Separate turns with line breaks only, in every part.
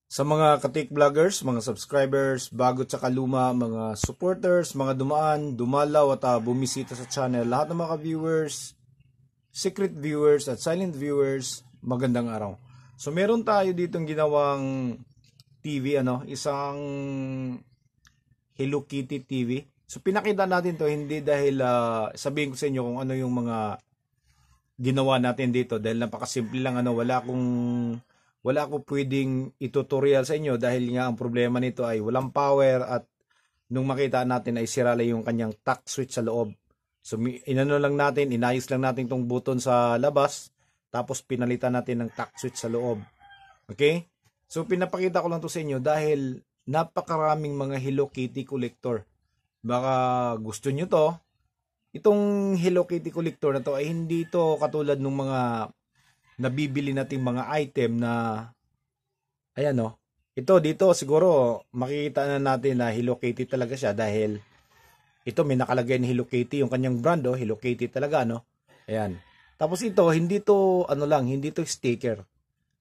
Sa mga katik vloggers, mga subscribers, bago at saka luma, mga supporters, mga dumaan, dumalaw at bumisita sa channel, lahat ng mga viewers, secret viewers at silent viewers, magandang araw. So meron tayo ditong ginawang TV, isang Hello Kitty TV. So pinakita natin to hindi dahil sabihin ko sa inyo kung ano yung mga ginawa natin dito, dahil napakasimple lang, wala akong pwedeng itutorial sa inyo dahil nga ang problema nito ay walang power at nung makita natin ay sira lang yung kanyang tack switch sa loob. So inayos lang natin tong button sa labas, tapos pinalitan natin ng tack switch sa loob. Okay? So pinapakita ko lang to sa inyo dahil napakaraming mga Hello Kitty collector. Baka gusto nyo to. Itong Hello Kitty collector na to ay hindi to katulad ng mga nabibili nating mga item na ayan ito dito siguro makikita na natin na Hello Kitty talaga siya dahil ito may nakalagay na Hello Kitty, yung kanyang brand Hello Kitty talaga ayan. Tapos ito hindi to hindi to sticker.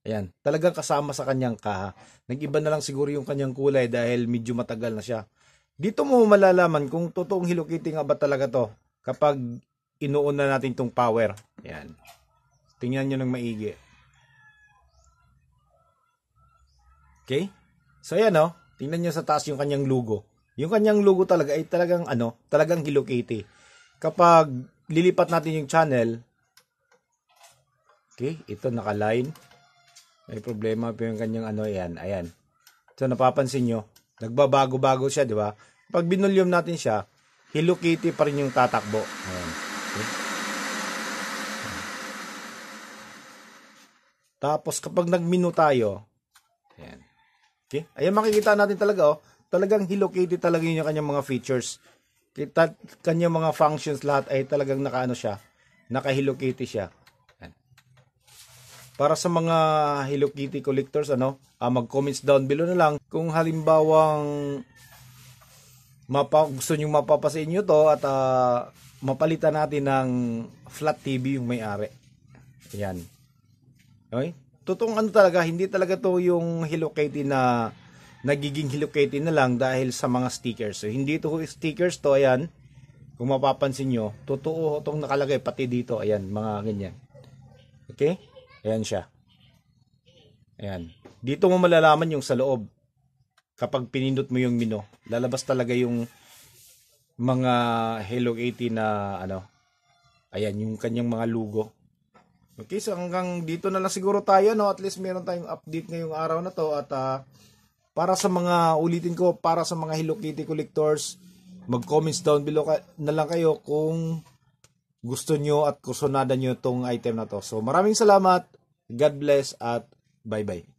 Ayan, talagang kasama sa kanyang kaha. Nag-iba na lang siguro yung kanyang kulay dahil medyo matagal na siya. Dito mo malalaman kung totoong Hello Kitty nga ba talaga to kapag inuuna natin tong power. Ayan. Tingnan nyo ng maigi. Okay? So ayan tingnan nyo sa taas yung kanyang logo. Yung kanyang logo talaga ay talagang talagang Hello Kitty. Kapag lilipat natin yung channel, okay, ito naka-line. May problema pa yung kanyang ayan. So napapansin nyo, nagbabago-bago siya, di ba? Pag binulyom natin siya, Hello Kitty pa rin yung tatakbo. Ayan. Okay? Tapos kapag nag-menu tayo, ayan. Okay? Ayan makikita natin talaga talagang Hello Kitty talaga yung kanyang mga features. Kanyang mga functions lahat ay talagang naka Hello Kitty siya. Ayan. Para sa mga Hello Kitty collectors mag-comments down below na lang kung halimbawang gusto nyo mapapasa inyo to at mapalitan natin ng flat TV yung may-ari. Ayan. Okay? Totoong talaga, hindi talaga to yung Hello Kitty na nagiging Hello Kitty na lang dahil sa mga stickers. So, hindi to stickers to, ayan. Kung mapapansin nyo, totoo itong nakalagay pati dito, ayan, mga ganyan. Okay? Ayan siya. Ayan. Dito mo malalaman yung sa loob. Kapag pinindot mo yung menu, lalabas talaga yung mga Hello Kitty na ayan, yung kanyang mga logo. Okay, so hanggang dito na lang siguro tayo at least meron tayong update ngayong araw na to at para sa mga para sa mga Hello Kitty collectors, mag-comments down below na lang kayo kung gusto nyo at kusunada nyo tong item na to. So maraming salamat, God bless at bye bye.